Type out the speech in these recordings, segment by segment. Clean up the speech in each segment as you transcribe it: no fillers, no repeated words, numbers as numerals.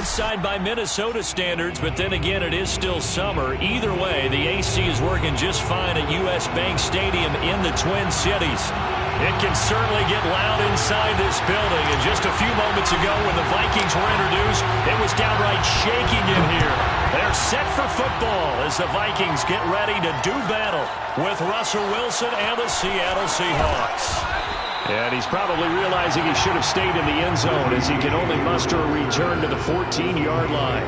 outside by Minnesota standards, but then again, it is still summer. Either way, the AC is working just fine at U.S. Bank Stadium in the Twin Cities. It can certainly get loud inside this building. And just a few moments ago when the Vikings were introduced, it was downright shaking in here. They're set for football as the Vikings get ready to do battle with Russell Wilson and the Seattle Seahawks. And he's probably realizing he should have stayed in the end zone as he can only muster a return to the 14-yard line.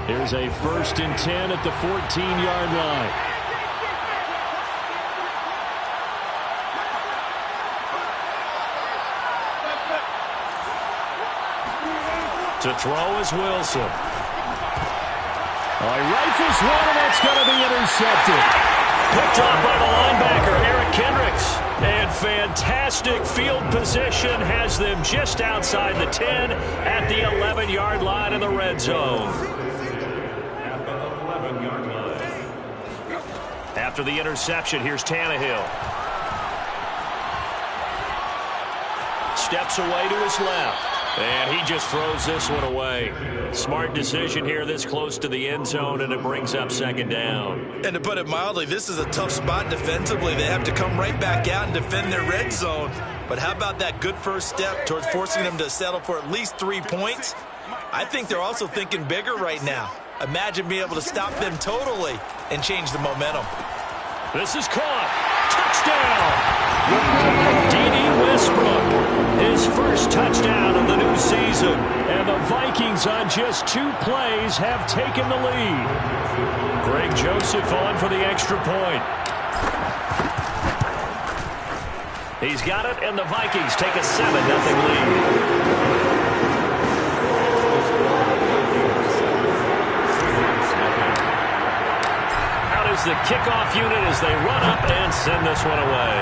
Here's a 1st and 10 at the 14-yard line. To throw is Wilson. He rifles one, and that's going to be intercepted. Picked off by the linebacker, Eric Kendricks. And fantastic field position has them just outside the 10 at the 11-yard line in the red zone. After the interception, here's Tannehill. Steps away to his left. And he just throws this one away. Smart decision here this close to the end zone, and it brings up 2nd down. And to put it mildly, this is a tough spot defensively. They have to come right back out and defend their red zone. But how about that good first step towards forcing them to settle for at least 3 points? I think they're also thinking bigger right now. Imagine being able to stop them totally and change the momentum. This is caught. Touchdown! D.D. Westbrook. His first touchdown of the new season. And the Vikings on just 2 plays have taken the lead. Greg Joseph on for the extra point. He's got it, and the Vikings take a 7-0 lead. The kickoff unit as they run up and send this one away.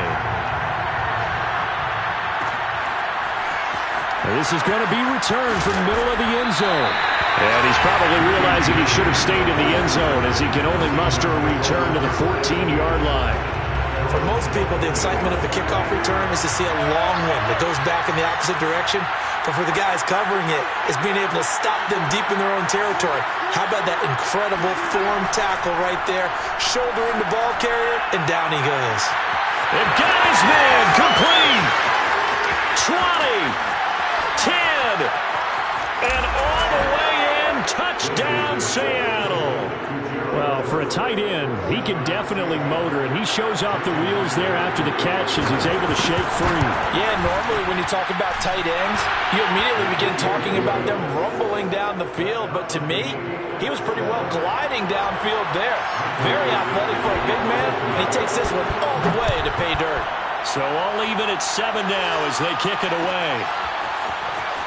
This is going to be returned from the middle of the end zone. And he's probably realizing he should have stayed in the end zone as he can only muster a return to the 14-yard line. For most people, the excitement of the kickoff return is to see a long one that goes back in the opposite direction. But for the guys covering it, is being able to stop them deep in their own territory. How about that incredible form tackle right there? Shoulder in the ball carrier, and down he goes. And got his man complete. 20, 10, and all the way in. Touchdown, Seattle. Well, for a tight end, he can definitely motor it. He shows off the wheels there after the catch as he's able to shake free. Yeah, normally when you talk about tight ends, you immediately begin talking about them rumbling down the field. But to me, he was pretty well gliding downfield there. Very athletic for a big man, and he takes this one all the way to pay dirt. So all even at 7 now as they kick it away.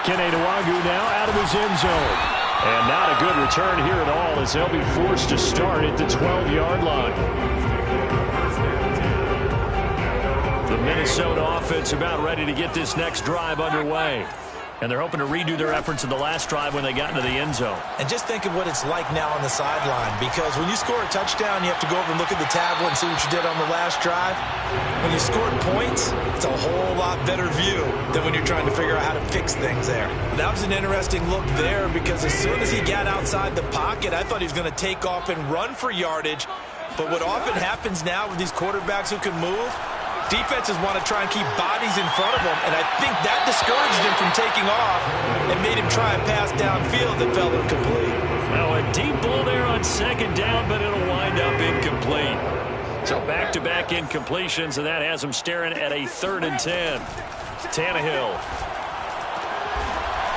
Kene Nwangwu now out of his end zone. And not a good return here at all as they'll be forced to start at the 12-yard line. The Minnesota offense about ready to get this next drive underway. And they're hoping to redo their efforts in the last drive when they got into the end zone. And just think of what it's like now on the sideline, because when you score a touchdown, you have to go over and look at the tablet and see what you did on the last drive. When you scored points, it's a whole lot better view than when you're trying to figure out how to fix things there. That was an interesting look there, because as soon as he got outside the pocket, I thought he was going to take off and run for yardage. But what often happens now with these quarterbacks who can move, defenses want to try and keep bodies in front of them, and I think that discouraged him from taking off and made him try a pass downfield that fell incomplete. Now a deep ball there on 2nd down, but it'll wind up incomplete. So back-to-back incompletions, and that has him staring at a 3rd and 10. Tannehill.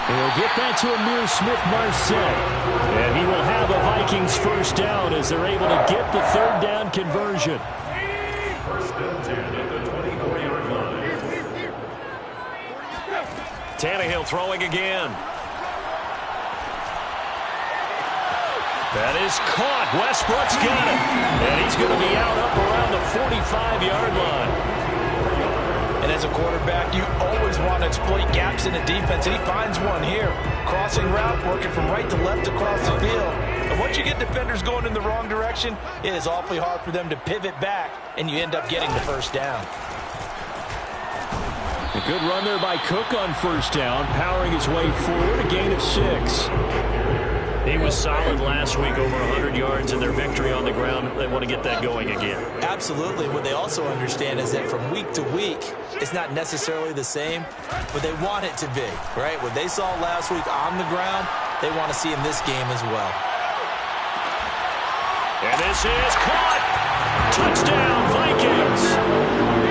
He'll get that to Amir Smith-Marset. And he will have a Vikings 1st down as they're able to get the 3rd down conversion. 1st and 10 at the 24-yard line. Tannehill throwing again. That is caught. Westbrook's got it. And he's going to be out up around the 45-yard line. And As a quarterback, you always want to exploit gaps in the defense, and he finds one here. Crossing route, working from right to left across the field. And once you get defenders going in the wrong direction, it is awfully hard for them to pivot back, and you end up getting the first down. A good run there by Cook on first down, powering his way forward, a gain of 6. He was solid last week, over 100 yards in their victory on the ground. They want to get that going again. Absolutely. What they also understand is that from week to week, it's not necessarily the same, but they want it to be, right? What they saw last week on the ground, they want to see in this game as well. And this is caught. Touchdown, Vikings.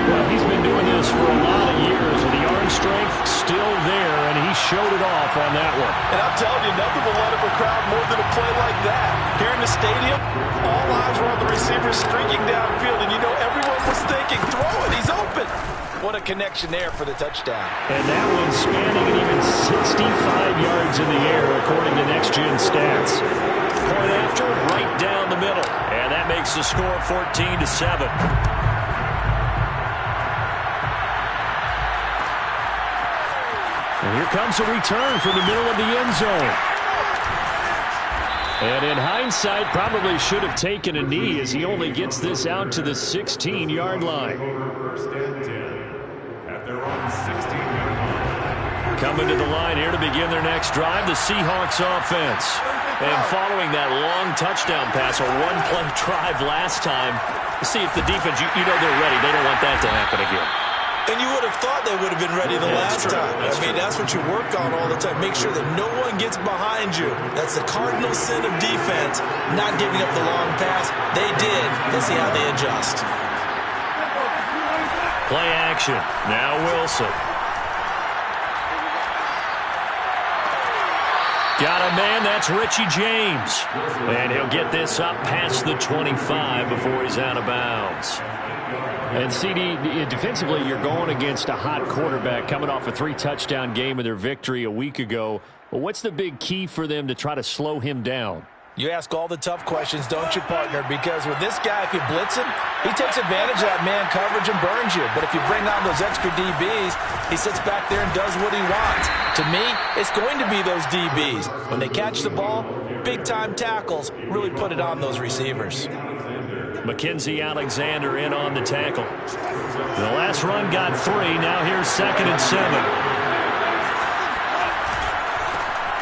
Well, he's been doing this for a lot of years, and the arm strength still there, and he showed it off on that one. And I'm telling you, nothing will let up a crowd more than a play like that. Here in the stadium, all eyes were on the receiver streaking downfield, and you know everyone was thinking, throw it, he's open. What a connection there for the touchdown. And that one spanning an even 65 yards in the air, according to Next Gen Stats. Point after, right down the middle. And that makes the score 14-7. And here comes a return from the middle of the end zone. And in hindsight, probably should have taken a knee as he only gets this out to the 16-yard line. Coming to the line here to begin their next drive, the Seahawks offense. And following that long touchdown pass, a one-play drive last time, see if the defense, you know they're ready. They don't want that to happen again. And you would have thought they would have been ready the last time. That's what you work on all the time. Make sure that no one gets behind you. That's the cardinal sin of defense, not giving up the long pass. They did. Let's see how they adjust. Play action. Now Wilson. Got a man, that's Richie James. And he'll get this up past the 25 before he's out of bounds. And CD, defensively, you're going against a hot quarterback coming off a 3-touchdown game of their victory a week ago. Well, what's the big key for them to try to slow him down? You ask all the tough questions, don't you, partner? Because with this guy, if you blitz him, he takes advantage of that man coverage and burns you. But if you bring on those extra DBs, he sits back there and does what he wants. To me, it's going to be those DBs. When they catch the ball, big-time tackles really put it on those receivers. Mackenzie Alexander in on the tackle. The last run got 3. Now here's 2nd and 7.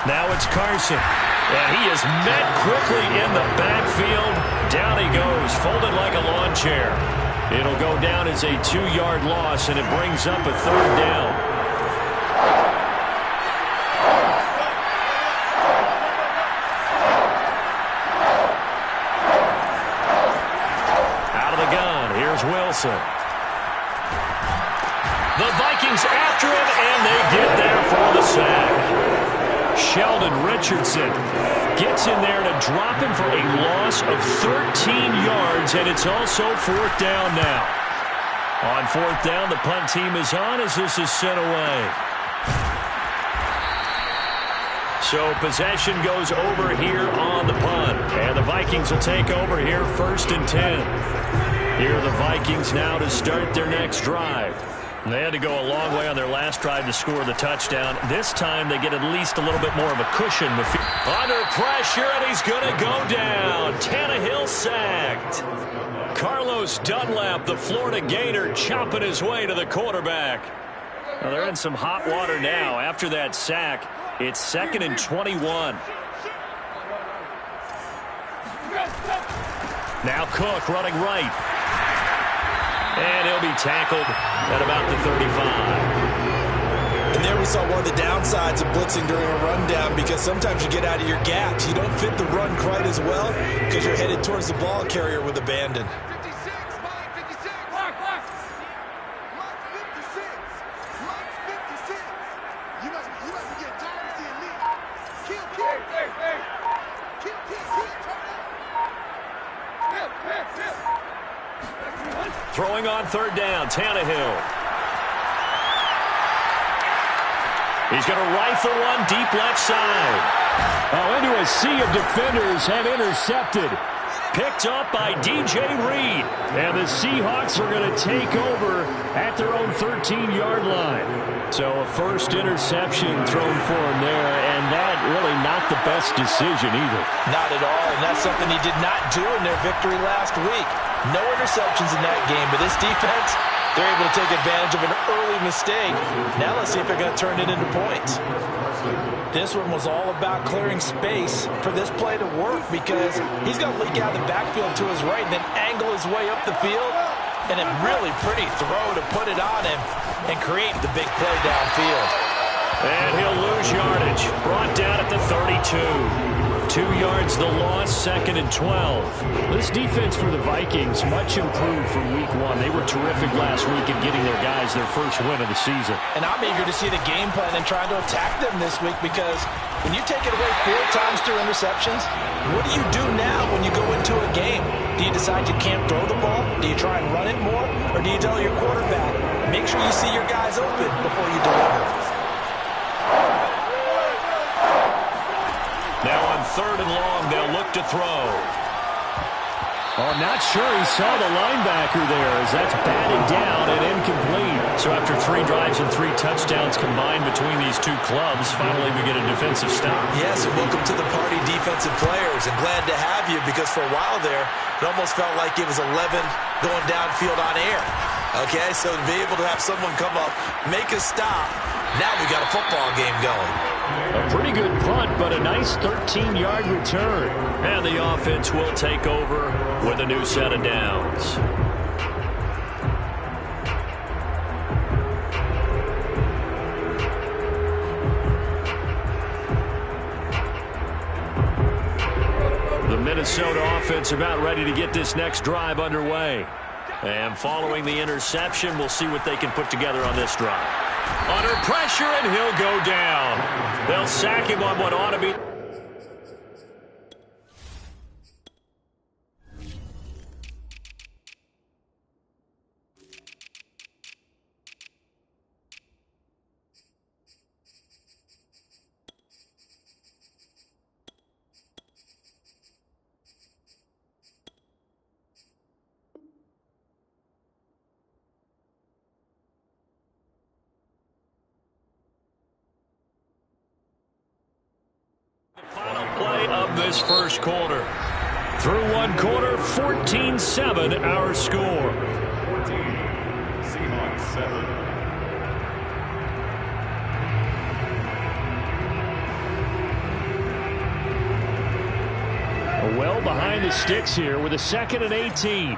Now it's Carson. And he is met quickly in the backfield. Down he goes, folded like a lawn chair. It'll go down as a 2-yard loss, and it brings up a 3rd down. Out of the gun, here's Wilson. The Vikings after him, and they get there for the sack. Sheldon Richardson gets in there to drop him for a loss of 13 yards, and it's also 4th down now. On 4th down, the punt team is on as this is sent away. So possession goes over here on the punt, and the Vikings will take over here 1st and 10. Here are the Vikings now to start their next drive. They had to go a long way on their last drive to score the touchdown. This time they get at least a little bit more of a cushion. Under pressure, and he's going to go down. Tannehill sacked. Carlos Dunlap, the Florida Gator, chopping his way to the quarterback. Well, they're in some hot water now. After that sack, it's 2nd and 21. Now Cook running right. And he'll be tackled at about the 35. And there we saw one of the downsides of blitzing during a rundown, because sometimes you get out of your gaps. You don't fit the run quite as well because you're headed towards the ball carrier with abandon. Throwing on 3rd down, Tannehill. He's going to rifle one deep left side. Oh, into a sea of defenders have intercepted. picked up by DJ Reed. And the Seahawks are going to take over at their own 13-yard line. So a first interception thrown for him there, and that really not the best decision either. Not at all, and that's something he did not do in their victory last week. No interceptions in that game, but this defense, they're able to take advantage of an early mistake. Now let's see if they're going to turn it into points. This one was all about clearing space for this play to work because he's going to leak out the backfield to his right and then angle his way up the field. And a really pretty throw to put it on him and create the big play downfield. And he'll lose yardage. Brought down at the 32. 2 yards the loss, 2nd and 12. This defense for the Vikings much improved from week 1. They were terrific last week in getting their guys their first win of the season. And I'm eager to see the game plan and trying to attack them this week because when you take it away 4 times through interceptions, what do you do now when you go into a game? Do you decide you can't throw the ball? Do you try and run it more? Or do you tell your quarterback, make sure you see your guys open before you deliver? Now on 3rd and long, they'll look to throw. Oh, not sure he saw the linebacker there as that's batted down and incomplete. So after 3 drives and 3 touchdowns combined between these two clubs, finally we get a defensive stop. Yes, and welcome to the party, defensive players. And glad to have you because for a while there, it almost felt like it was 11 going downfield on air. Okay, so to be able to have someone come up, make a stop, now we got a football game going. A pretty good punt, but a nice 13-yard return. And the offense will take over with a new set of downs. The Minnesota offense about ready to get this next drive underway. And following the interception, we'll see what they can put together on this drive. Under pressure, and he'll go down. They'll sack him on what ought to be. This first quarter. Through one quarter, 14-7 our score. 14, Seahawks 7. Well behind the sticks here with a 2nd and 18.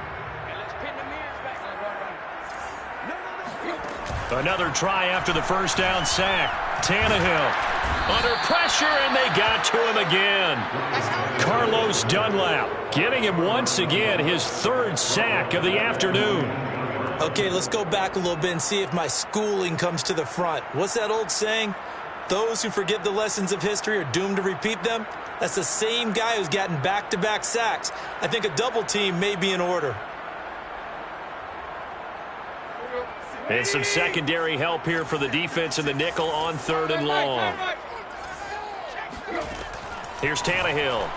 Another try after the first down sack. Tannehill under pressure, and they got to him again. Carlos Dunlap getting him once again his 3rd sack of the afternoon. Okay, let's go back a little bit and see if my schooling comes to the front. What's that old saying? Those who forget the lessons of history are doomed to repeat them. That's the same guy who's gotten back-to-back sacks. I think a double team may be in order. And some secondary help here for the defense in the nickel on 3rd and long. Here's Tannehill.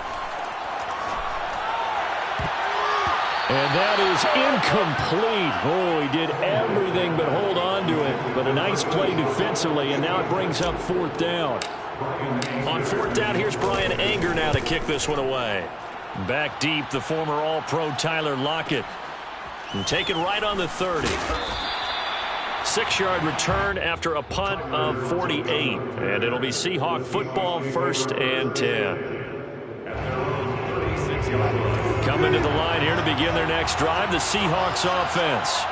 And that is incomplete. Oh, he did everything but hold on to it. But a nice play defensively, and now it brings up 4th down. On 4th down, here's Brian Anger now to kick this one away. Back deep, the former All-Pro Tyler Lockett. And taken right on the 30. 6-yard return after a punt of 48. And it'll be Seahawk football, 1st and 10. Coming to the line here to begin their next drive, the Seahawks offense.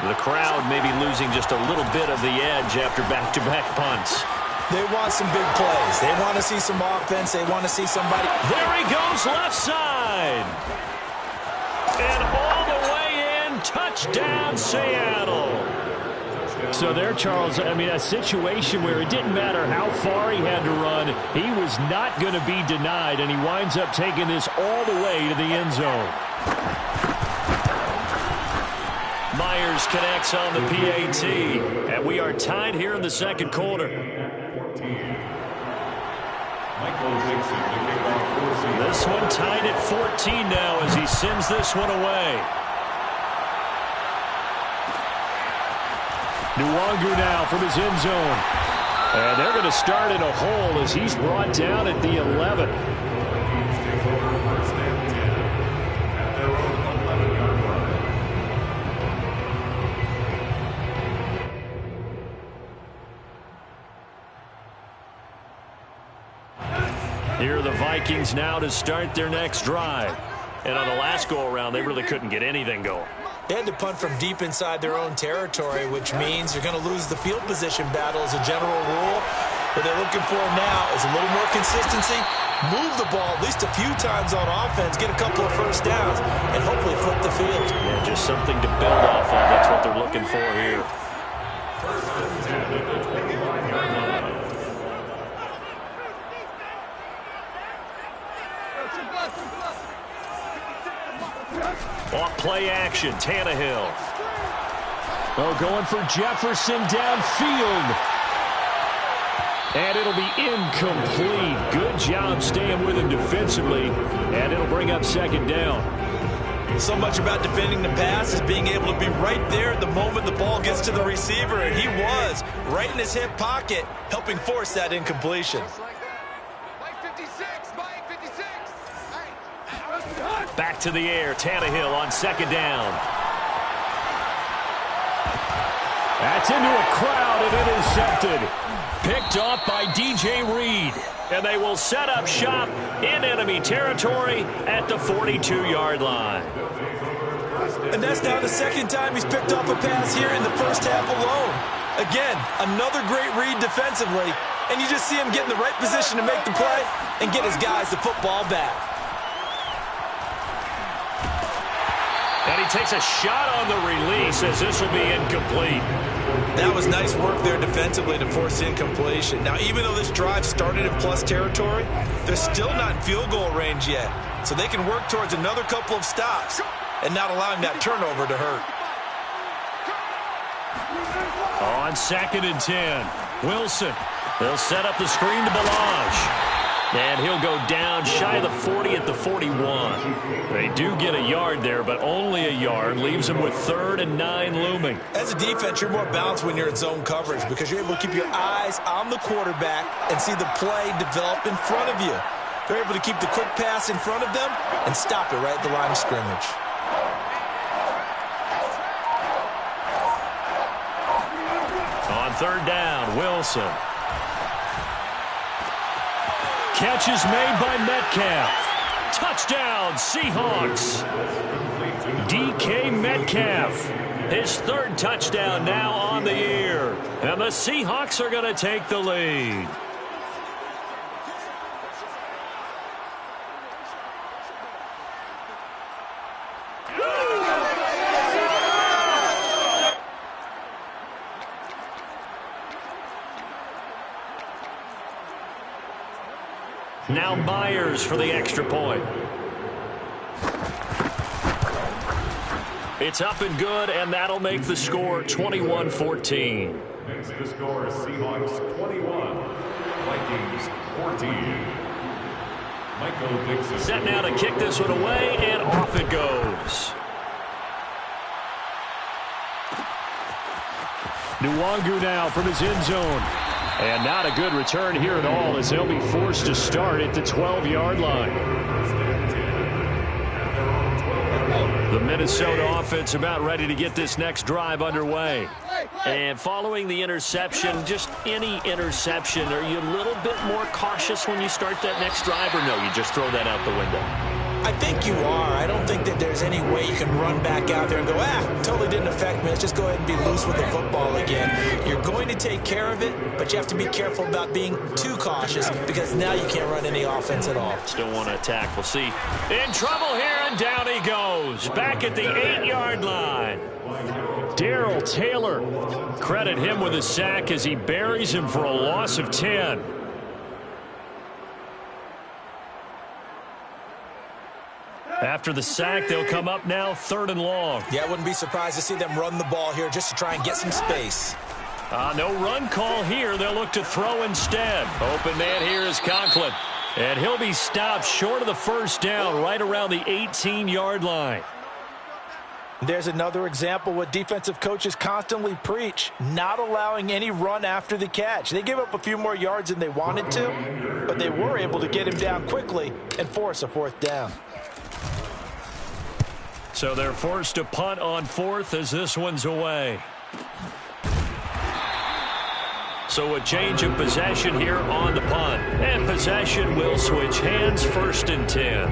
The crowd maybe losing just a little bit of the edge after back-to-back punts. They want some big plays. They want to see some offense. They want to see somebody. There he goes, left side. And all the way in, touchdown Seattle. So there, Charles, I mean, a situation where it didn't matter how far he had to run, he was not going to be denied, and he winds up taking this all the way to the end zone. Myers connects on the PAT, and we are tied here in the 2nd quarter. Michael Dixon, the kickoff. This this one tied at 14 now as he sends this one away. Nwangu now from his end zone. And they're going to start in a hole as he's brought down at the 11. Here are the Vikings now to start their next drive. And on the last go-around, they really couldn't get anything going. They had to punt from deep inside their own territory, which means you're going to lose the field position battle as a general rule. What they're looking for now is a little more consistency, move the ball at least a few times on offense, get a couple of first downs, and hopefully flip the field. Yeah, just something to build off of. That's what they're looking for here. Off play action, Tannehill. Oh, going for Jefferson downfield. And it'll be incomplete. Good job staying with him defensively. And it'll bring up second down. So much about defending the pass is being able to be right there at the moment the ball gets to the receiver. And he was right in his hip pocket, helping force that incompletion. Back to the air, Tannehill on second down. That's into a crowd and intercepted. Picked off by DJ Reed. And they will set up shop in enemy territory at the 42-yard line. And that's now the second time he's picked off a pass here in the first half alone. Again, another great read defensively. And you just see him get in the right position to make the play and get his guys the football back. And he takes a shot on the release as this will be incomplete. That was nice work there defensively to force incompletion. Now, even though this drive started in plus territory, they're still not in field goal range yet. So they can work towards another couple of stops and not allowing that turnover to hurt. On 2nd and 10, Wilson. They'll set up the screen to Ballage. And he'll go down shy of the 40 at the 41. They do get a yard there, but only a yard. Leaves them with 3rd and 9 looming. As a defense, you're more balanced when you're in zone coverage because you're able to keep your eyes on the quarterback and see the play develop in front of you. They're able to keep the quick pass in front of them and stop it right at the line of scrimmage. On 3rd down, Wilson. Catch is made by Metcalf. Touchdown, Seahawks. DK Metcalf. His 3rd touchdown now on the year. And the Seahawks are going to take the lead. Now Myers for the extra point. It's up and good, and that'll make the score 21-14. Next to score, Seahawks 21, Vikings 14. Michael Dixon. Set now to kick this one away, and off it goes. Nwangu now from his end zone. And not a good return here at all as they'll be forced to start at the 12-yard line. The Minnesota offense about ready to get this next drive underway. And following the interception, just any interception, are you a little bit more cautious when you start that next drive, or no, you just throw that out the window? I think you are. I don't think that there's any way you can run back out there and go, totally didn't affect me. Let's just go ahead and be loose with the football again. You're going to take care of it, but you have to be careful about being too cautious because now you can't run any offense at all. Still want to attack. We'll see. In trouble here, and down he goes. Back at the 8-yard line. Darrell Taylor. Credit him with a sack as he buries him for a loss of 10. After the sack, they'll come up now 3rd and long. Yeah, I wouldn't be surprised to see them run the ball here just to try and get some space. No run call here. They'll look to throw instead. Open man here is Conklin. And he'll be stopped short of the first down right around the 18-yard line. There's another example what defensive coaches constantly preach, not allowing any run after the catch. They gave up a few more yards than they wanted to, but they were able to get him down quickly and force a fourth down. So they're forced to punt on fourth as this one's away. So a change of possession here on the punt. And possession will switch hands, 1st and 10.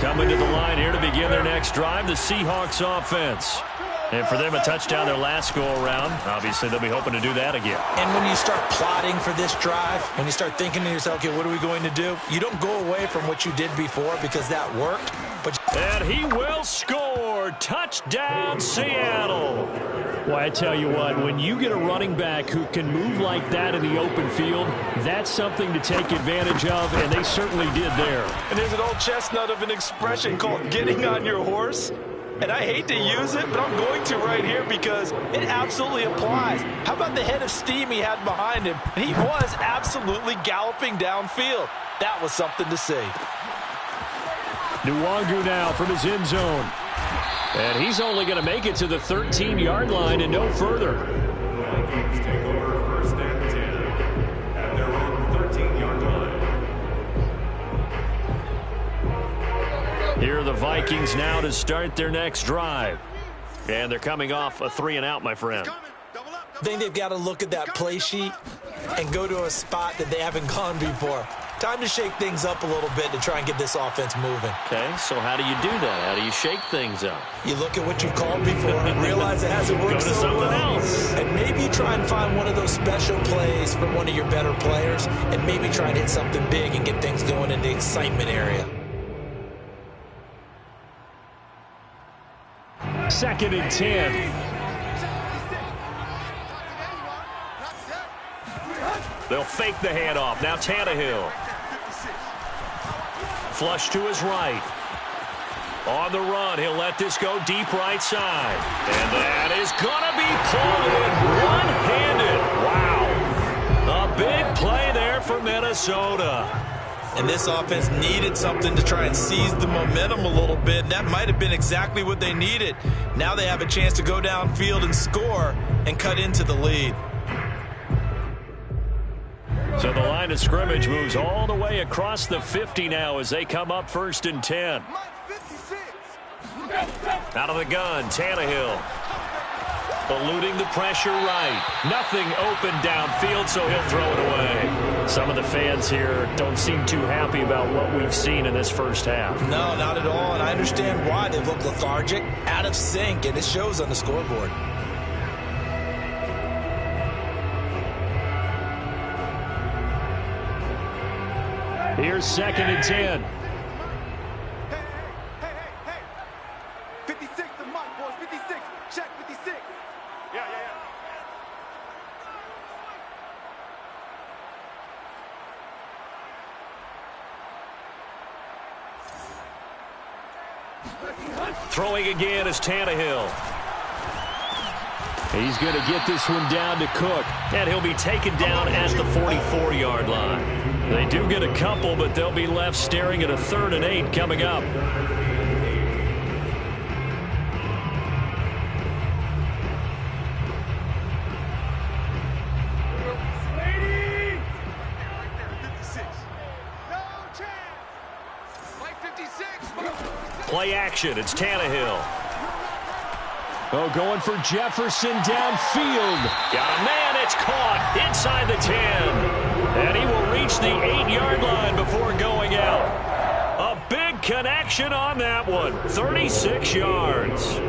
Coming to the line here to begin their next drive, the Seahawks offense. And for them, a touchdown their last go-around. Obviously, they'll be hoping to do that again. And when you start plotting for this drive, when you start thinking to yourself, okay, what are we going to do? You don't go away from what you did before because that worked. And he will score. Touchdown, Seattle. Well, I tell you what, when you get a running back who can move like that in the open field, that's something to take advantage of, and they certainly did there. And there's an old chestnut of an expression called getting on your horse. And I hate to use it, but I'm going to right here because it absolutely applies. How about the head of steam he had behind him? He was absolutely galloping downfield. That was something to see. Nwangu now from his end zone. And he's only going to make it to the 13-yard line and no further. Vikings take over 1st and 10 at their own 13-yard line. Here are the Vikings now to start their next drive. And they're coming off a 3-and-out, my friend. I think they've got to look at that play sheet and go to a spot that they haven't gone before. Time to shake things up a little bit to try and get this offense moving. Okay, so how do you do that? How do you shake things up? You look at what you called before and realize it hasn't worked so well. Else. And maybe you try and find one of those special plays from one of your better players and maybe try and hit something big and get things going in the excitement area. 2nd and 10. They'll fake the handoff. Now Tannehill. Flush to his right. On the run, he'll let this go deep right side. And that is going to be pulled in one-handed. Wow. A big play there for Minnesota. And this offense needed something to try and seize the momentum a little bit. And that might have been exactly what they needed. Now they have a chance to go downfield and score and cut into the lead. So the line of scrimmage moves all the way across the 50 now as they come up 1st and 10. Out of the gun, Tannehill. Eluding the pressure right. Nothing open downfield, so he'll throw it away. Some of the fans here don't seem too happy about what we've seen in this first half. No, not at all, and I understand why. They look lethargic, out of sync, and it shows on the scoreboard. Here's 2nd and 10. Hey. 56, the mic, boys. 56. Check 56. Yeah. Throwing again is Tannehill. He's going to get this one down to Cook. And he'll be taken down at the 44-yard line. They do get a couple, but they'll be left staring at a 3rd and 8 coming up. Play action. It's Tannehill. Oh, going for Jefferson downfield. Got a man. It's caught inside the 10. And he will reach the 8-yard line before going out. A big connection on that one. 36 yards.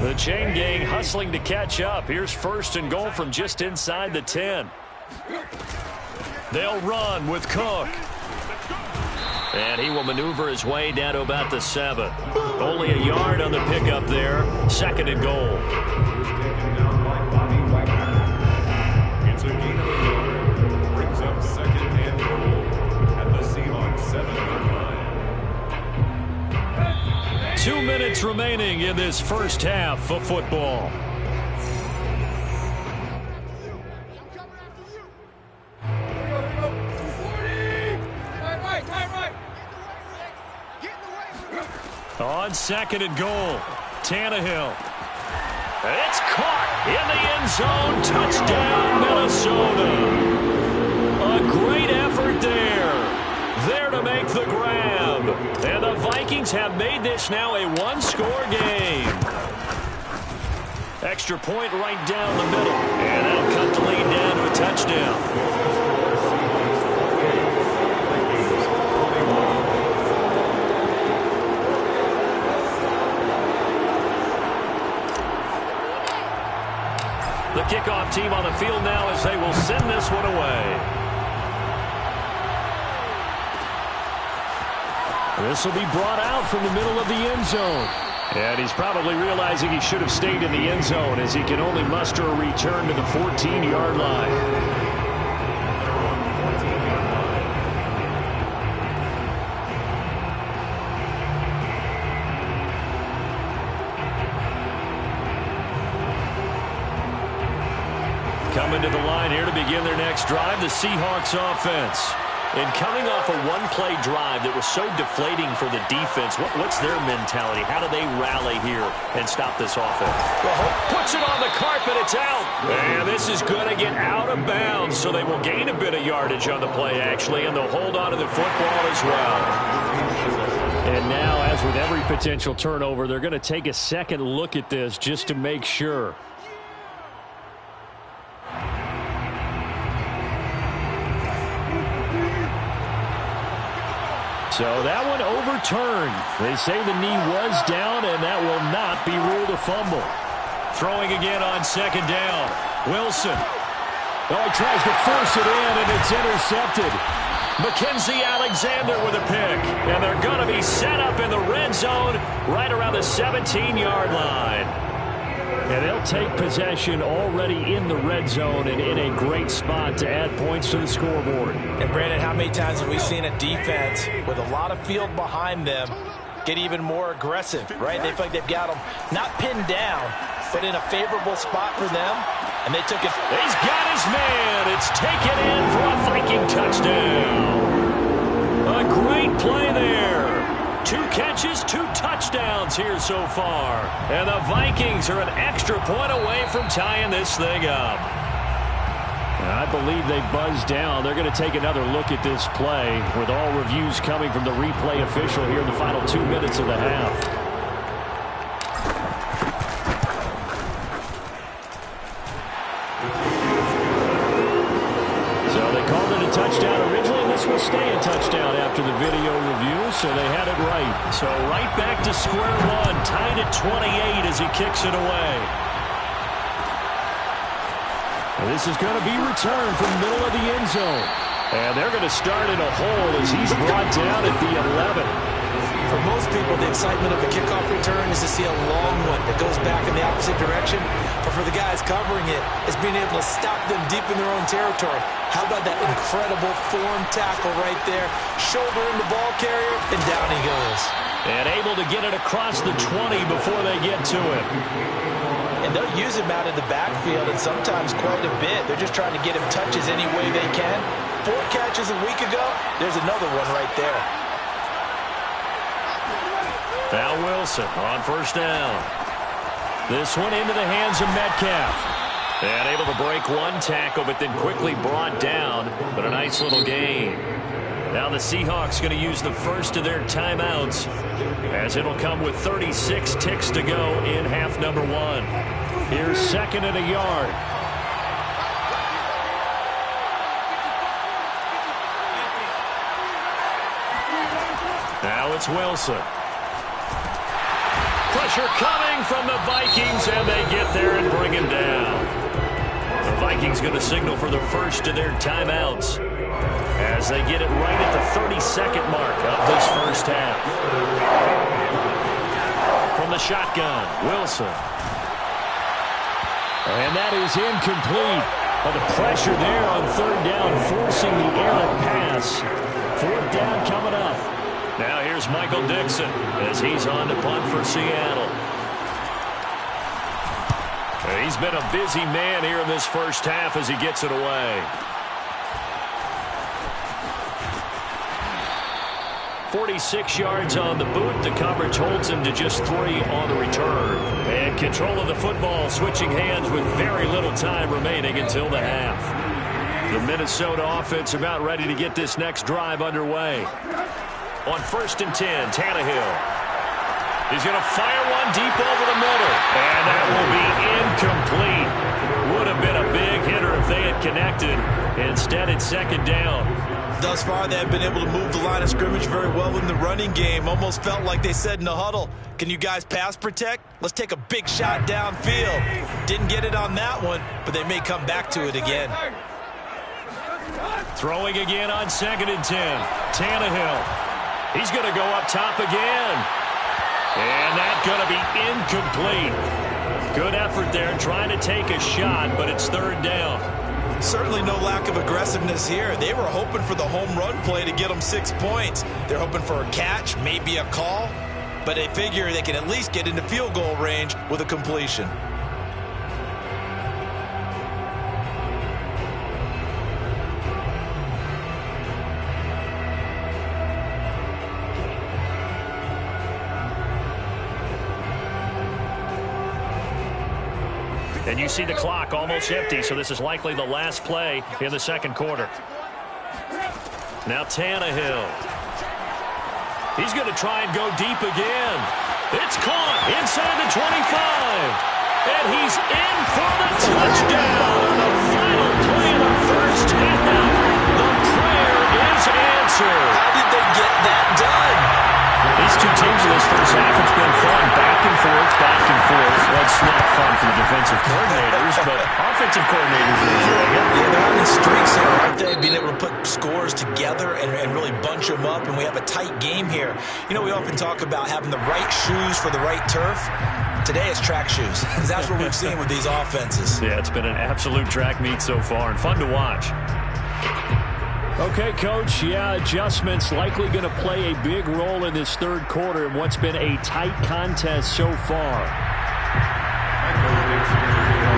The chain gang hustling to catch up. Here's 1st and goal from just inside the 10. They'll run with Cook. And he will maneuver his way down to about the 7. Only a yard on the pickup there. 2nd and goal. Taken down by Bobby Wagner. It's a gain of a yard. Brings up 2nd and goal at the Seahawks 7-yard line. 2 minutes remaining in this first half of football. On second and goal, Tannehill. It's caught in the end zone. Touchdown, Minnesota. A great effort there. There to make the grab. And the Vikings have made this now a one-score game. Extra point right down the middle. And that'll cut the lead down to a touchdown. The kickoff team on the field now as they will send this one away. This will be brought out from the middle of the end zone. And he's probably realizing he should have stayed in the end zone as he can only muster a return to the 14-yard line. Coming to the line here to begin their next drive, the Seahawks offense. And coming off a one-play drive that was so deflating for the defense, what's their mentality? How do they rally here and stop this offense? Well, puts it on the carpet. It's out. And this is going to get out of bounds, so they will gain a bit of yardage on the play, actually, and they'll hold on to the football as well. And now, as with every potential turnover, they're going to take a second look at this just to make sure. So that one overturned. They say the knee was down, and that will not be ruled a fumble. Throwing again on second down. Wilson. Oh, he tries to force it in, and it's intercepted. Mackenzie Alexander with a pick. And they're going to be set up in the red zone right around the 17-yard line. And they'll take possession already in the red zone and in a great spot to add points to the scoreboard. And, Brandon, how many times have we seen a defense with a lot of field behind them get even more aggressive, right? They feel like they've got them not pinned down, but in a favorable spot for them. And they took it. He's got his man. It's taken in for a Viking touchdown. A great play there. 2 catches, 2 touchdowns here so far. And the Vikings are an extra point away from tying this thing up. I believe they buzzed down. They're going to take another look at this play with all reviews coming from the replay official here in the final 2 minutes of the half. So they called it a touchdown originally. This will stay a touchdown after the video review, so they had it right. So right back to square one, tied at 28 as he kicks it away. And this is going to be returned from the middle of the end zone. And they're going to start in a hole as he's brought down at the 11. For most people, the excitement of the kickoff return is to see a long one that goes back in the opposite direction. But for the guys covering it, it's being able to stop them deep in their own territory. How about that incredible form tackle right there? Shoulder in the ball carrier, and down he goes. And able to get it across the 20 before they get to it. And they'll use him out of the backfield, and sometimes quite a bit. They're just trying to get him touches any way they can. 4 catches a week ago, there's another one right there. Now Wilson on first down. This one into the hands of Metcalf. And able to break 1 tackle, but then quickly brought down. But a nice little gain. Now the Seahawks going to use the first of their timeouts, as it'll come with 36 ticks to go in half number 1. Here's second and a yard. Now it's Wilson. Pressure coming from the Vikings, and they get there and bring him down. The Vikings going to signal for the first of their timeouts as they get it right at the 32nd mark of this first half. From the shotgun, Wilson. And that is incomplete. Well, the pressure there on third down, forcing the errant pass. 4th down coming up. Now here's Michael Dixon as he's on to punt for Seattle. He's been a busy man here in this first half as he gets it away. 46 yards on the boot. The coverage holds him to just 3 on the return. And control of the football switching hands with very little time remaining until the half. The Minnesota offense about ready to get this next drive underway. On 1st and 10, Tannehill. He's going to fire one deep over the middle. And that will be incomplete. Would have been a big hitter if they had connected. Instead, it's 2nd down. Thus far, they have been able to move the line of scrimmage very well in the running game. Almost felt like they said in the huddle, can you guys pass protect? Let's take a big shot downfield. Didn't get it on that one, but they may come back to it again. Throwing again on 2nd and 10. Tannehill. He's going to go up top again. And that's going to be incomplete. Good effort there trying to take a shot, but it's 3rd down. Certainly no lack of aggressiveness here. They were hoping for the home run play to get them 6 points. They're hoping for a catch, maybe a call, but they figure they can at least get into field goal range with a completion. And you see the clock almost empty, so this is likely the last play in the 2nd quarter. Now Tannehill. He's going to try and go deep again. It's caught inside the 25. And he's in for the touchdown. The final play of the first half. The prayer is answered. How did they get that done? These two teams in this first half, it's been fun. Back and forth, back and forth. That's not fun for the defensive coordinators, but offensive coordinators are enjoying it. Yeah, they're having streaks here, aren't they? Being able to put scores together and really bunch them up, and we have a tight game here. You know, we often talk about having the right shoes for the right turf. Today it's track shoes. That's what we've seen with these offenses. Yeah, it's been an absolute track meet so far, and fun to watch. Okay, Coach, yeah, adjustments likely going to play a big role in this 3rd quarter in what's been a tight contest so far.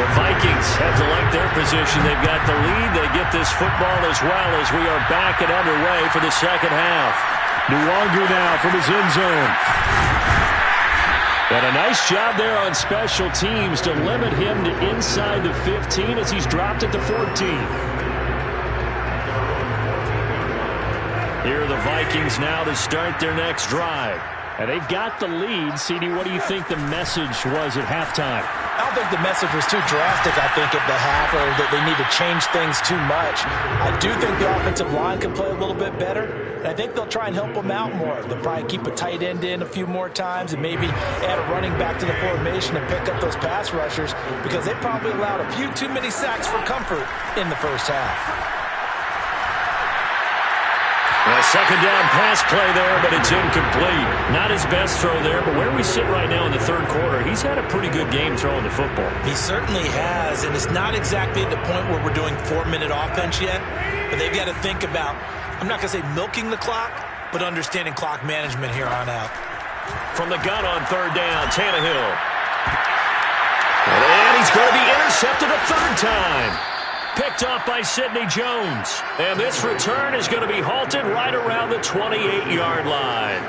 The Vikings have to like their position. They've got the lead. They get this football as well as we are back and underway for the 2nd half. Nwangu now from his end zone. And a nice job there on special teams to limit him to inside the 15 as he's dropped at the 14. Here are the Vikings now to start their next drive. And they've got the lead. CD, what do you think the message was at halftime? I don't think the message was too drastic, I think, at the half, or that they need to change things too much. I do think the offensive line can play a little bit better, and I think they'll try and help them out more. They'll probably keep a tight end in a few more times and maybe add a running back to the formation and pick up those pass rushers, because they probably allowed a few too many sacks for comfort in the first half. A 2nd down pass play there, but it's incomplete. Not his best throw there, but where we sit right now in the 3rd quarter, he's had a pretty good game throwing the football. He certainly has, and it's not exactly at the point where we're doing 4-minute offense yet, but they've got to think about, I'm not going to say milking the clock, but understanding clock management here on out. From the gun on 3rd down, Tannehill. And he's going to be intercepted a 3rd time. Picked off by Sidney Jones. And this return is going to be halted right around the 28-yard line.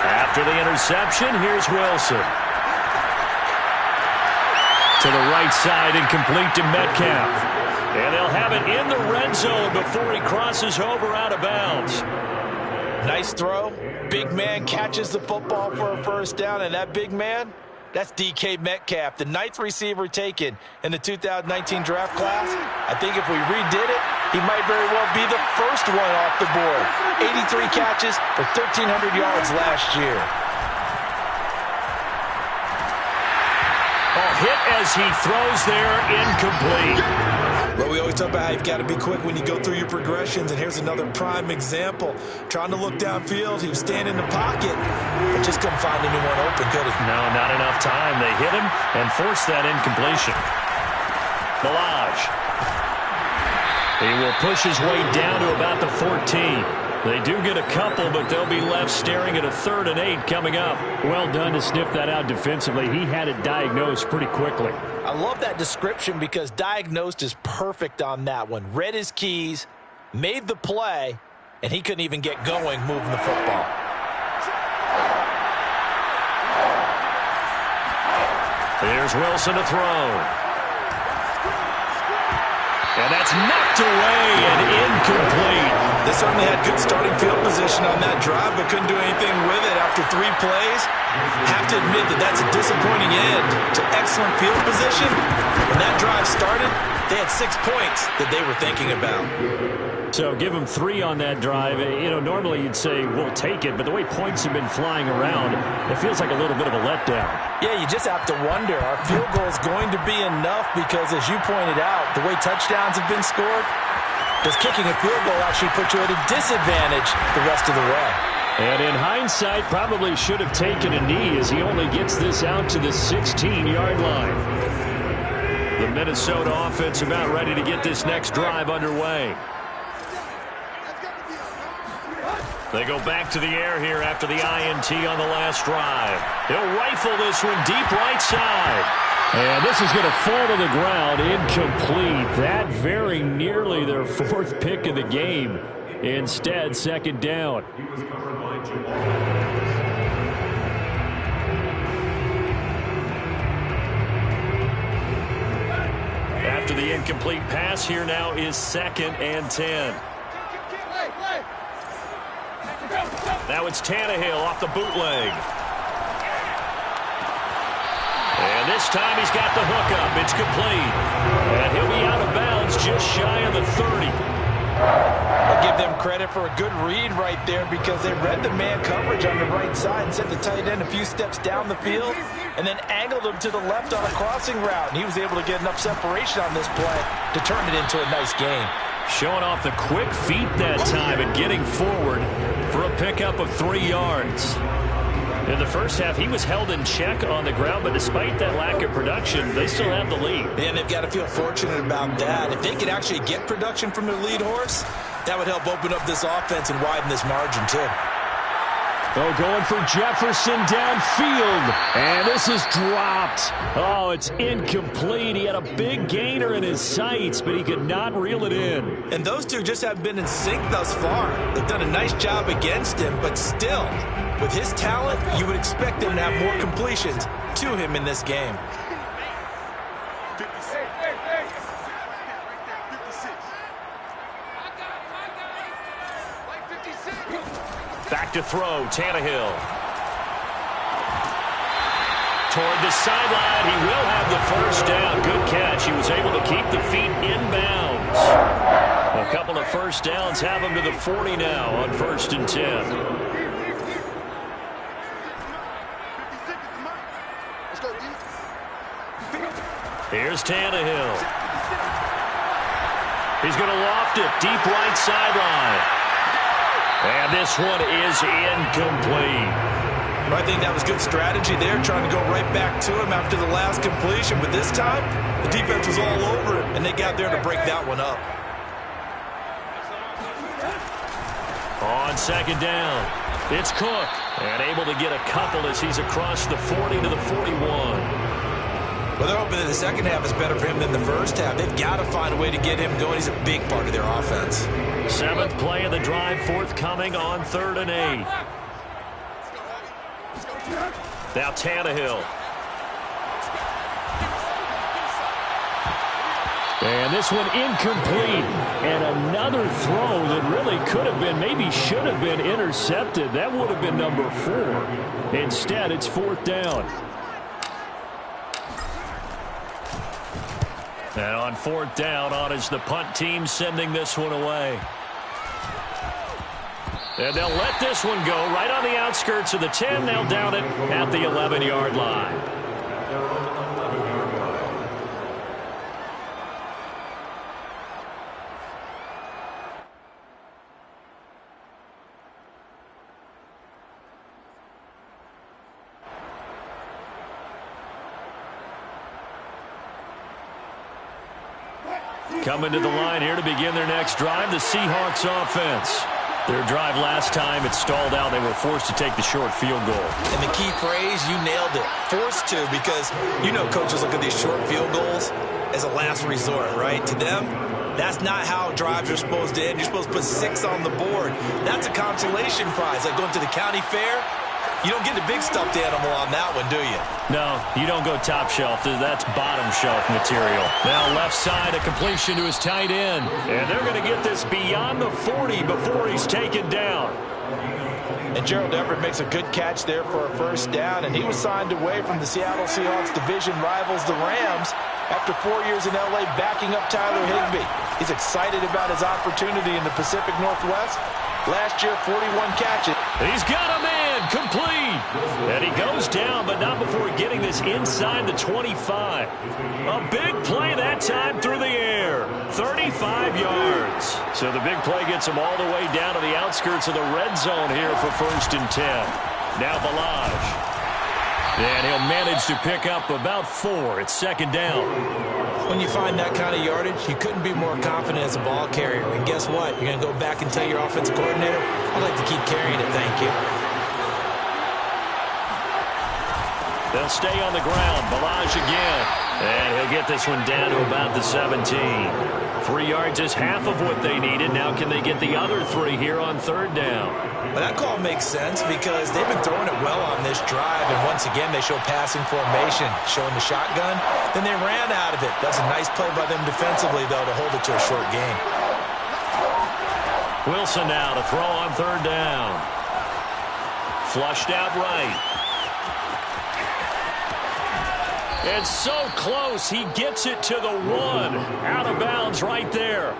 After the interception, here's Wilson. To the right side and complete to Metcalf. And they'll have it in the red zone before he crosses over out of bounds. Nice throw. Big man catches the football for a 1st down, and that big man, that's DK Metcalf, the 9th receiver taken in the 2019 draft class. I think if we redid it, he might very well be the first one off the board. 83 catches for 1,300 yards last year. A hit as he throws there, incomplete. Well, we always talk about how you've got to be quick when you go through your progressions, and here's another prime example. Trying to look downfield, he was standing in the pocket, but just couldn't find anyone open, could he? No, not enough time. They hit him and forced that incompletion. Ballage. He will push his way down to about the 14. They do get a couple, but they'll be left staring at a 3rd and 8 coming up. Well done to sniff that out defensively. He had it diagnosed pretty quickly. I love that description because diagnosed is perfect on that one. Read his keys, made the play, and he couldn't even get going moving the football. Here's Wilson to throw. And that's knocked away and incomplete. They certainly had good starting field position on that drive, but couldn't do anything with it after 3 plays. Have to admit that that's a disappointing end to excellent field position. When that drive started, they had 6 points that they were thinking about. So give them 3 on that drive. You know, normally you'd say we'll take it, but the way points have been flying around, it feels like a little bit of a letdown. Yeah, you just have to wonder, are field goals going to be enough? Because as you pointed out, the way touchdowns have been scored, does kicking a field goal actually put you at a disadvantage the rest of the way? And in hindsight, probably should have taken a knee as he only gets this out to the 16-yard line. The Minnesota offense about ready to get this next drive underway. They go back to the air here after the INT on the last drive. He'll rifle this one deep right side. And this is going to fall to the ground, incomplete. That very nearly their 4th pick of the game. Instead, 2nd down. After the incomplete pass, here now is 2nd and 10. Now it's Tannehill off the bootleg. And this time he's got the hookup. It's complete. And he'll be out of bounds just shy of the 30. I'll give them credit for a good read right there because they read the man coverage on the right side and sent the tight end a few steps down the field and then angled him to the left on a crossing route. And he was able to get enough separation on this play to turn it into a nice game. Showing off the quick feet that time and getting forward for a pickup of 3 yards. In the first half, he was held in check on the ground, but despite that lack of production, they still have the lead. And they've got to feel fortunate about that. If they could actually get production from their lead horse, that would help open up this offense and widen this margin, too. Oh, going for Jefferson downfield. And this is dropped. Oh, it's incomplete. He had a big gainer in his sights, but he could not reel it in. And those two just haven't been in sync thus far. They've done a nice job against him, but still, with his talent, you would expect them to have more completions to him in this game. Back to throw, Tannehill. Toward the sideline, he will have the first down. Good catch. He was able to keep the feet inbounds. A couple of first downs have him to the 40 now on 1st and 10. Here's Tannehill. He's going to loft it deep right sideline. And this one is incomplete. I think that was good strategy there, trying to go right back to him after the last completion. But this time, the defense was all over it, and they got there to break that one up. On 2nd down, it's Cook. And able to get a couple as he's across the 40 to the 41. Well, they're hoping that the second half is better for him than the first half. They've got to find a way to get him going. He's a big part of their offense. 7th play of the drive, forthcoming on 3rd and 8. Now Tannehill. And this one incomplete. And another throw that really could have been, maybe should have been intercepted. That would have been number 4. Instead, it's 4th down. And on 4th down, on is the punt team sending this one away. And they'll let this one go right on the outskirts of the 10. They'll down it at the 11-yard line. Coming to the line here to begin their next drive, the Seahawks offense. Their drive last time, it stalled out. They were forced to take the short field goal. And the key phrase, you nailed it. Forced to, because you know coaches look at these short field goals as a last resort, right? To them, that's not how drives are supposed to end. You're supposed to put 6 on the board. That's a consolation prize. Like going to the county fair, you don't get the big stuffed animal on that one, do you? No, you don't go top shelf. That's bottom shelf material. Now left side, a completion to his tight end. And they're going to get this beyond the 40 before he's taken down. And Gerald Everett makes a good catch there for a first down, and he was signed away from the Seattle Seahawks division rivals, the Rams, after 4 years in L.A. backing up Tyler Higbee. He's excited about his opportunity in the Pacific Northwest. Last year, 41 catches. He's got a man, complete. And he goes down, but not before getting this inside the 25. A big play that time through the air. 35 yards. So the big play gets him all the way down to the outskirts of the red zone here for 1st and 10. Now Ballage. And he'll manage to pick up about 4. It's 2nd down. When you find that kind of yardage, you couldn't be more confident as a ball carrier. And guess what? You're going to go back and tell your offensive coordinator, I'd like to keep carrying it, thank you. They'll stay on the ground. Ballage again. And he'll get this one down to about the 17. 3 yards is half of what they needed. Now can they get the other 3 here on 3rd down? Well, that call makes sense because they've been throwing it well on this drive. And once again, they show passing formation, showing the shotgun. Then they ran out of it. That's a nice play by them defensively, though, to hold it to a short game. Wilson now to throw on 3rd down. Flushed out right. And so close, he gets it to the 1. Out of bounds right there.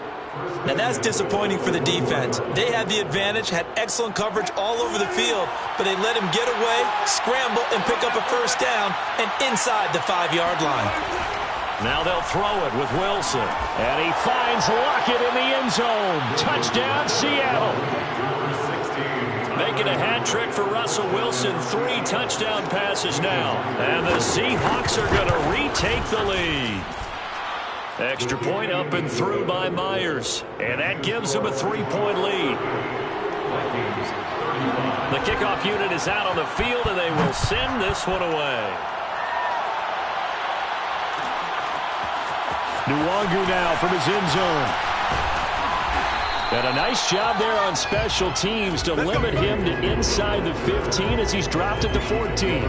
Now that's disappointing for the defense. They had the advantage, had excellent coverage all over the field, but they let him get away, scramble, and pick up a 1st down and inside the 5-yard line. Now they'll throw it with Wilson. And he finds Lockett in the end zone. Touchdown, Seattle. Making a hat trick for Russell Wilson. 3 touchdown passes now. And the Seahawks are going to retake the lead. Extra point up and through by Myers. And that gives them a 3-point lead. The kickoff unit is out on the field, and they will send this one away. Nwangu now from his end zone. And a nice job there on special teams to limit him to inside the 15 as he's dropped it to 14.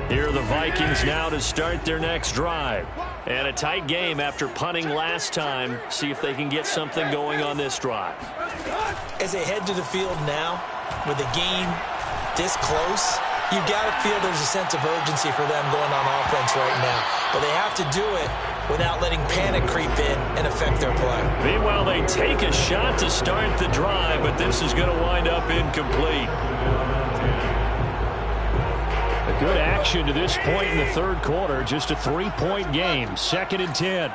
Here are the Vikings now to start their next drive. And a tight game after punting last time. See if they can get something going on this drive. As they head to the field now, with the game this close, you've got to feel there's a sense of urgency for them going on offense right now. But they have to do it without letting panic creep in and affect their play. Meanwhile, they take a shot to start the drive, but this is going to wind up incomplete. A good action to this point in the 3rd quarter. Just a 3-point game. 2nd and 10.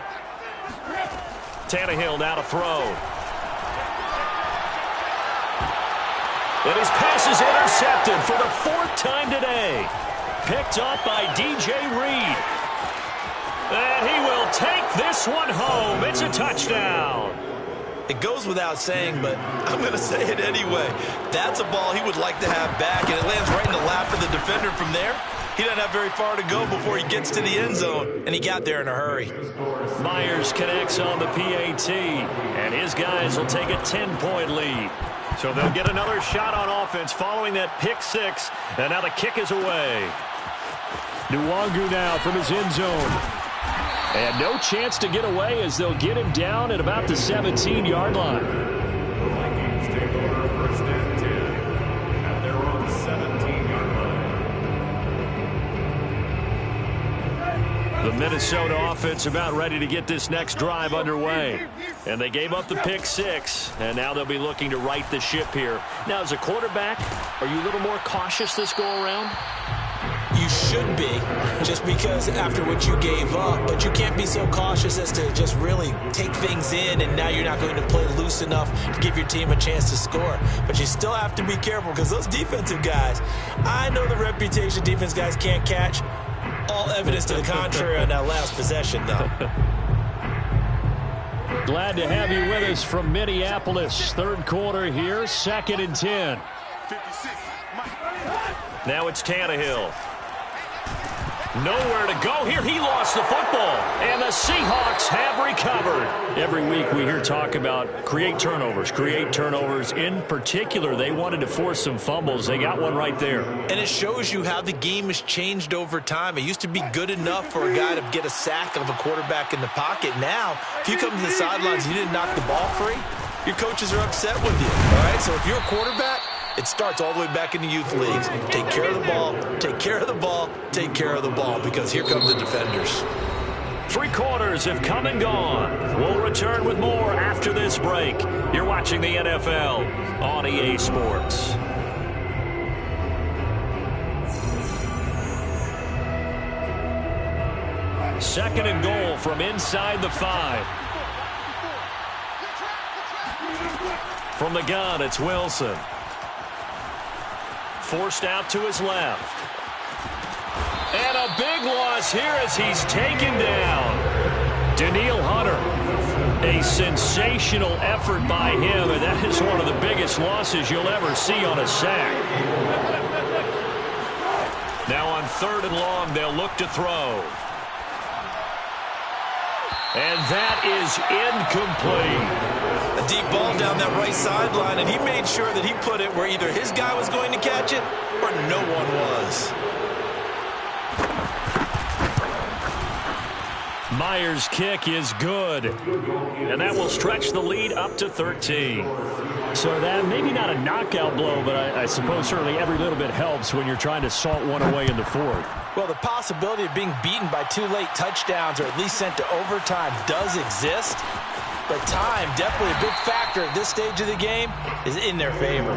Tannehill now to throw. And his pass is intercepted for the 4th time today. Picked up by DJ Reed. And he will take this one home. It's a touchdown. It goes without saying, but I'm going to say it anyway. That's a ball he would like to have back, and it lands right in the lap of the defender from there. He doesn't have very far to go before he gets to the end zone, and he got there in a hurry. Myers connects on the PAT, and his guys will take a 10-point lead. So they'll get another shot on offense following that pick 6, and now the kick is away. Nwangu now from his end zone. And no chance to get away as they'll get him down at about the 17-yard line. The Vikings take over 1st and 10, and they're on the 17-yard line. The Minnesota offense about ready to get this next drive underway. And they gave up the pick 6, and now they'll be looking to right the ship here. Now, as a quarterback, are you a little more cautious this go-around? You should be, just because after what you gave up, but you can't be so cautious as to just really take things in, and now you're not going to play loose enough to give your team a chance to score. But you still have to be careful because those defensive guys, I know the reputation defense guys can't catch, All evidence to the contrary on that last possession, though. Glad to have you with us from Minneapolis. Third quarter here, 2nd and 10. 56, Mike. Now it's Tannehill. Nowhere to go here. He lost the football. And the Seahawks have recovered. Every week we hear talk about create turnovers. In particular, they wanted to force some fumbles. They got one right there. And it shows you how the game has changed over time. It used to be good enough for a guy to get a sack of a quarterback in the pocket. Now, if you come to the sidelines and you didn't knock the ball free, your coaches are upset with you. All right, so if you're a quarterback, it starts all the way back in the youth leagues. Take care of the ball, take care of the ball, take care of the ball, because here come the defenders. 3 quarters have come and gone. We'll return with more after this break. You're watching the NFL on EA Sports. Second and goal from inside the 5. From the gun, it's Wilson. Forced out to his left. And a big loss here as he's taken down. Danielle Hunter. A sensational effort by him, and that is one of the biggest losses you'll ever see on a sack. Now on 3rd and long, they'll look to throw. And that is incomplete. A deep ball down that right sideline, and he made sure that he put it where either his guy was going to catch it or no one was. Myers' kick is good. And that will stretch the lead up to 13. So that maybe not a knockout blow, but I suppose certainly every little bit helps when you're trying to salt one away in the 4th. Well, the possibility of being beaten by 2 late touchdowns or at least sent to overtime does exist. But time, definitely a big factor at this stage of the game, is in their favor. The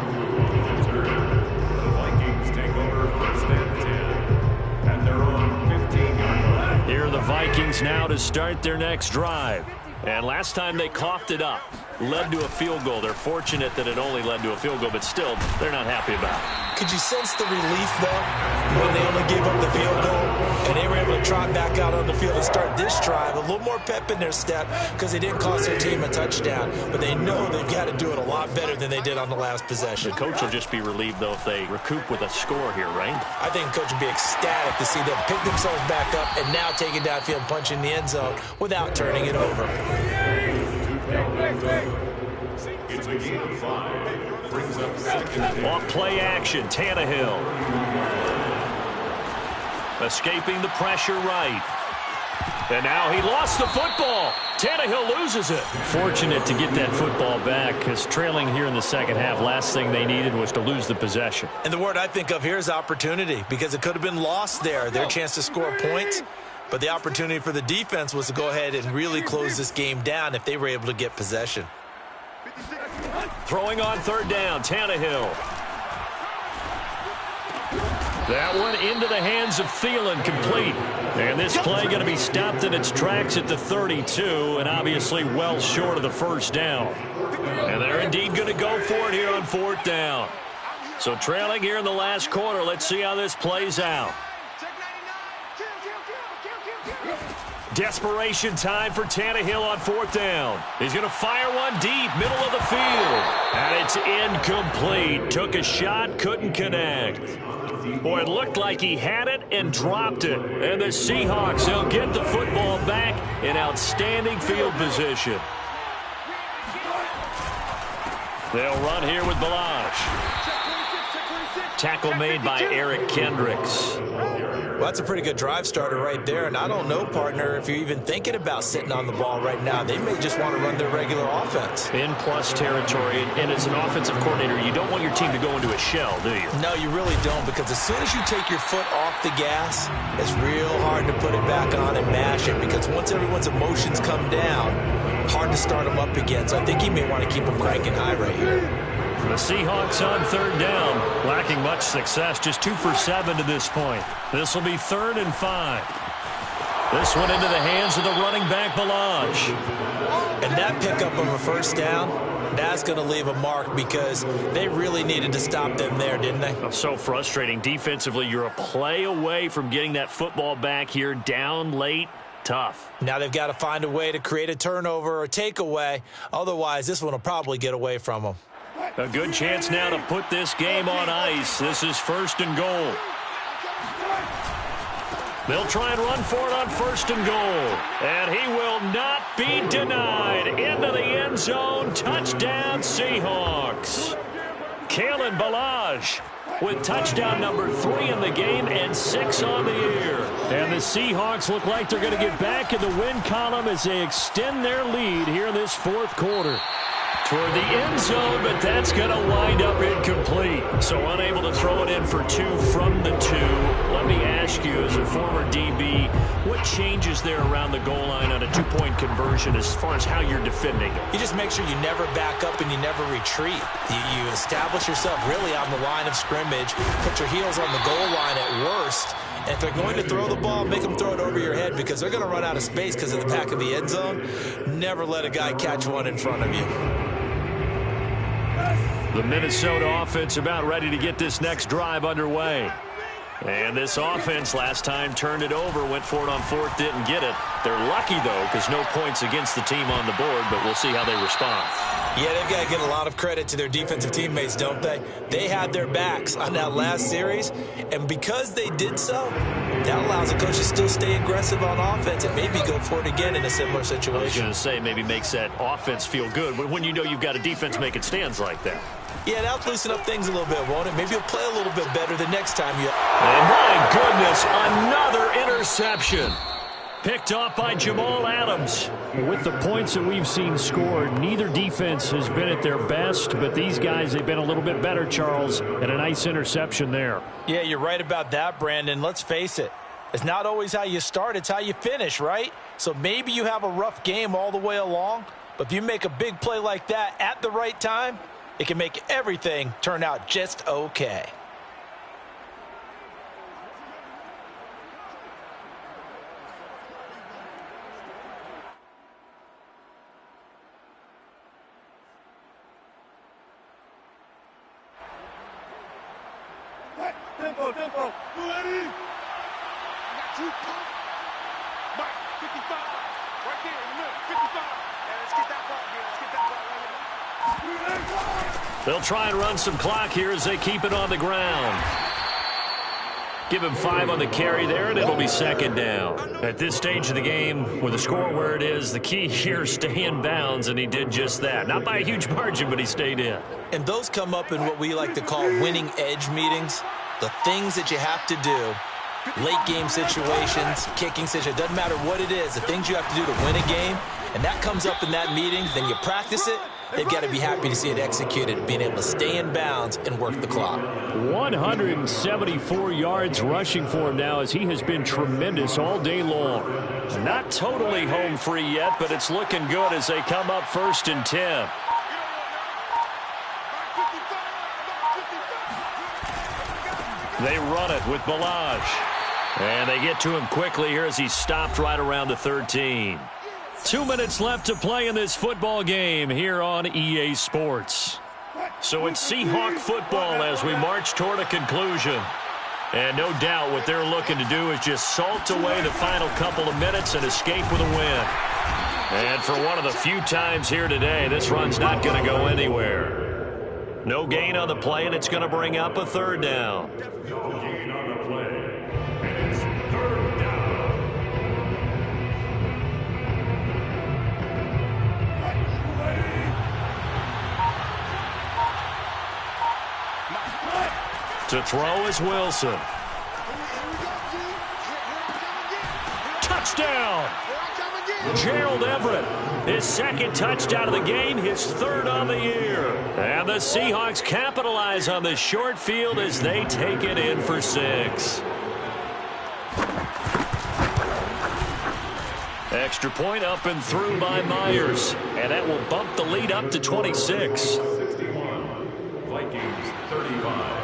Vikings take over 1st and 10. And they're on 15-yard line. Here are the Vikings now to start their next drive. And last time they coughed it up, led to a field goal. They're fortunate that it only led to a field goal, but still, they're not happy about it. Could you sense the relief, though, when they only gave up the field goal and they were able to trot back out on the field and start this drive? A little more pep in their step because they didn't cost their team a touchdown, but they know they've got to do it a lot better than they did on the last possession. The coach will just be relieved, though, if they recoup with a score here, right? I think the coach would be ecstatic to see them pick themselves back up and now take it downfield and punch in the end zone without turning it over. It's a gain of 5. Brings up 2nd and 10. Off play action, Tannehill. Escaping the pressure right. And now he lost the football. Tannehill loses it. Fortunate to get that football back because trailing here in the second half, last thing they needed was to lose the possession. And the word I think of here is opportunity, because it could have been lost there, their chance to score points. But the opportunity for the defense was to go ahead and really close this game down if they were able to get possession. Throwing on 3rd down, Tannehill. That one into the hands of Thielen, complete. And this play going to be stopped in its tracks at the 32, and obviously well short of the 1st down. And they're indeed going to go for it here on 4th down. So trailing here in the last quarter, let's see how this plays out. Desperation time for Tannehill on 4th down. He's going to fire one deep, middle of the field. And it's incomplete. Took a shot, couldn't connect. Boy, it looked like he had it and dropped it. And the Seahawks, they'll get the football back in outstanding field position. They'll run here with Balazs. Tackle made by Eric Kendricks. Well, that's a pretty good drive starter right there. And I don't know, partner, if you're even thinking about sitting on the ball right now. They may just want to run their regular offense. In plus territory, and as an offensive coordinator, you don't want your team to go into a shell, do you? No, you really don't, because as soon as you take your foot off the gas, it's real hard to put it back on and mash it, because once everyone's emotions come down, hard to start them up again. So I think he may want to keep them cranking high right here. The Seahawks on 3rd down, lacking much success, just 2 for 7 to this point. This will be 3rd and 5. This one into the hands of the running back, Ballage. And that pickup of a first down, that's going to leave a mark because they really needed to stop them there, didn't they? So frustrating. Defensively, you're a play away from getting that football back here, down late. Tough. Now they've got to find a way to create a turnover or takeaway. Otherwise, this one will probably get away from them. A good chance now to put this game on ice. This is 1st and goal. They'll try and run for it on 1st and goal. And he will not be denied. Into the end zone. Touchdown, Seahawks. Kalen Ballage with touchdown number 3 in the game and 6 on the year. And the Seahawks look like they're going to get back in the win column as they extend their lead here in this 4th quarter. Toward the end zone, but that's going to wind up incomplete. So unable to throw it in for 2 from the 2. Let me ask you, as a former DB, what changes there around the goal line on a 2-point conversion as far as how you're defending it? You just make sure you never back up and you never retreat. You establish yourself really on the line of scrimmage, put your heels on the goal line at worst. And if they're going to throw the ball, make them throw it over your head because they're going to run out of space because of the back of the end zone. Never let a guy catch one in front of you. The Minnesota offense about ready to get this next drive underway. And this offense last time turned it over, went for it on 4th, didn't get it. They're lucky, though, because no points against the team on the board, but we'll see how they respond. Yeah, they've got to get a lot of credit to their defensive teammates, don't they? They had their backs on that last series, and because they did so, that allows the coach to still stay aggressive on offense and maybe go for it again in a similar situation. I was going to say maybe makes that offense feel good, but when you know you've got a defense making stands like that. Yeah, that'll loosen up things a little bit, won't it? Maybe you'll play a little bit better the next time you... And my goodness, another interception. Picked off by Jamal Adams. With the points that we've seen scored, neither defense has been at their best, but these guys, they've been a little bit better, Charles, and a nice interception there. Yeah, you're right about that, Brandon. Let's face it. It's not always how you start, it's how you finish, right? So maybe you have a rough game all the way along, but if you make a big play like that at the right time, it can make everything turn out just okay. Tempo. Ready? I got you. Mike, 55. Right there in the middle. 55. And let's get that ball here. Let's get that ball right here. They'll try and run some clock here as they keep it on the ground. Give him 5 on the carry there, and it'll be 2nd down. At this stage of the game, with the score where it is, the key here is stay in bounds, and he did just that. Not by a huge margin, but he stayed in. And those come up in what we like to call winning edge meetings. The things that you have to do, late game situations, kicking situations, doesn't matter what it is, the things you have to do to win a game, and that comes up in that meeting, then you practice it. They've got to be happy to see it executed, being able to stay in bounds and work the clock. 174 yards rushing for him now as he has been tremendous all day long. Not totally home free yet, but it's looking good as they come up 1st and 10. They run it with Ballage. And they get to him quickly here as he's stopped right around the 13. 2 minutes left to play in this football game here on EA Sports. So it's Seahawk football as we march toward a conclusion. And no doubt what they're looking to do is just salt away the final couple of minutes and escape with a win. And for one of the few times here today, this run's not going to go anywhere. No gain on the play, and it's going to bring up a 3rd down. No gain on the play. And it's 3rd down. To throw is Wilson. Touchdown! Gerald Everett, his 2nd touchdown of the game, his 3rd on the year. And the Seahawks capitalize on the short field as they take it in for 6. Extra point up and through by Myers. And that will bump the lead up to 26. 61. Vikings 35.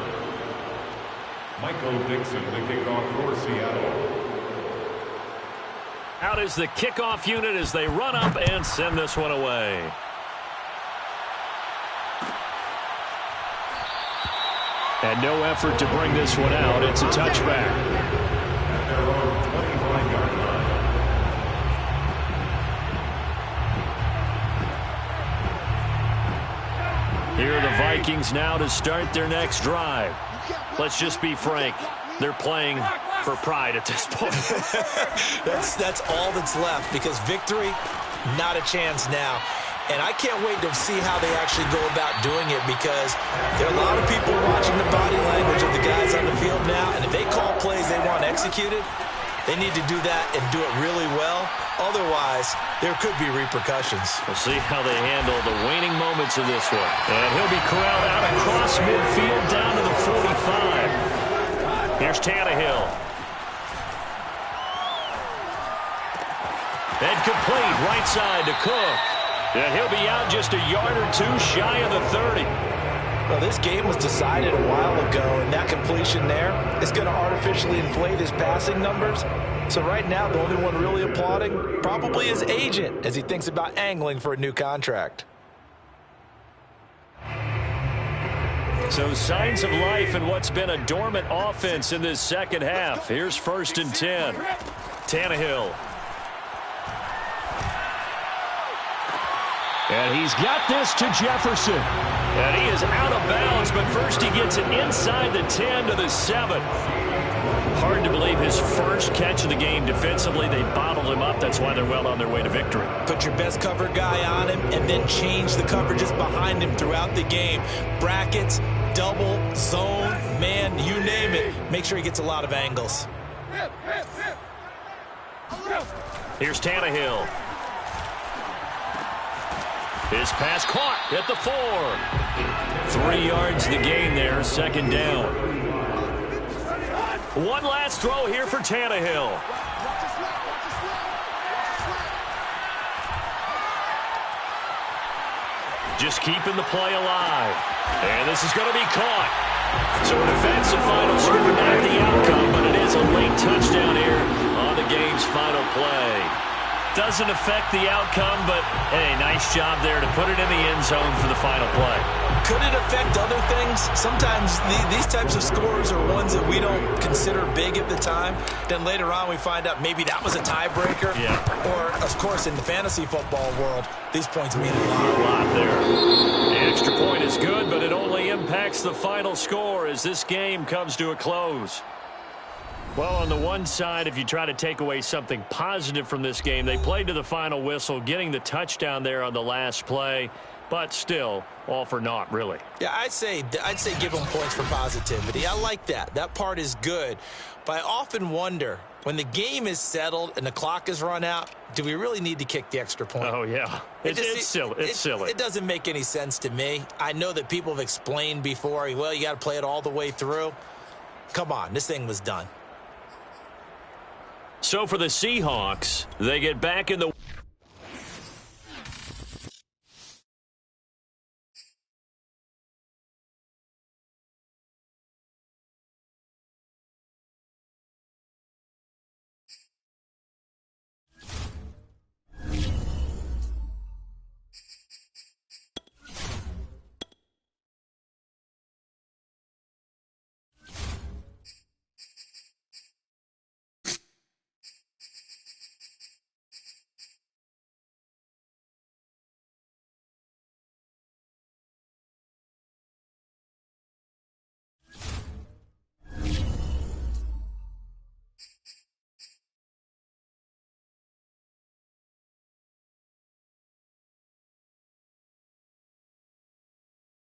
Michael Dixon, the kickoff for Seattle. Out is the kickoff unit as they run up and send this one away. And no effort to bring this one out. It's a touchback. At their own 25-yard line. Here are the Vikings now to start their next drive. Let's just be frank. They're playing for pride at this point. That's all that's left, because victory, not a chance now. And I can't wait to see how they actually go about doing it, because there are a lot of people watching the body language of the guys on the field now, and if they call plays they want executed, they need to do that and do it really well. Otherwise, there could be repercussions. We'll see how they handle the waning moments of this one. And he'll be corralled out across midfield down to the 45. Here's Tannehill. And complete right side to Cook. And he'll be out just a yard or two shy of the 30. Well, this game was decided a while ago, and that completion there is going to artificially inflate his passing numbers. So right now, the only one really applauding probably his agent as he thinks about angling for a new contract. So signs of life in what's been a dormant offense in this second half. Here's 1st and 10. Tannehill. And he's got this to Jefferson. And he is out of bounds, but first he gets it inside the 10 to the 7. Hard to believe his first catch of the game defensively. They bottled him up. That's why they're well on their way to victory. Put your best cover guy on him and then change the coverages behind him throughout the game. Brackets, double, zone, man, you name it. Make sure he gets a lot of angles. Here's Tannehill. His pass caught at the 4. 3 yards the gain there, 2nd down. One last throw here for Tannehill. Just keeping the play alive. And this is going to be caught. So an offensive final score, not the outcome, but it is a late touchdown here on the game's final play. Doesn't affect the outcome, but, hey, nice job there to put it in the end zone for the final play. Could it affect other things? Sometimes these types of scores are ones that we don't consider big at the time. Then later on we find out maybe that was a tiebreaker. Yeah. Or, of course, in the fantasy football world, these points mean a lot. A lot there. The extra point is good, but it only impacts the final score as this game comes to a close. Well, on the one side, if you try to take away something positive from this game, they played to the final whistle, getting the touchdown there on the last play, but still, all for naught, really. Yeah, I'd say give them points for positivity. I like that. That part is good. But I often wonder, when the game is settled and the clock is run out, do we really need to kick the extra point? Oh, yeah. It's silly. It's silly. It doesn't make any sense to me. I know that people have explained before, well, you got to play it all the way through. Come on, this thing was done. So for the Seahawks, they get back in the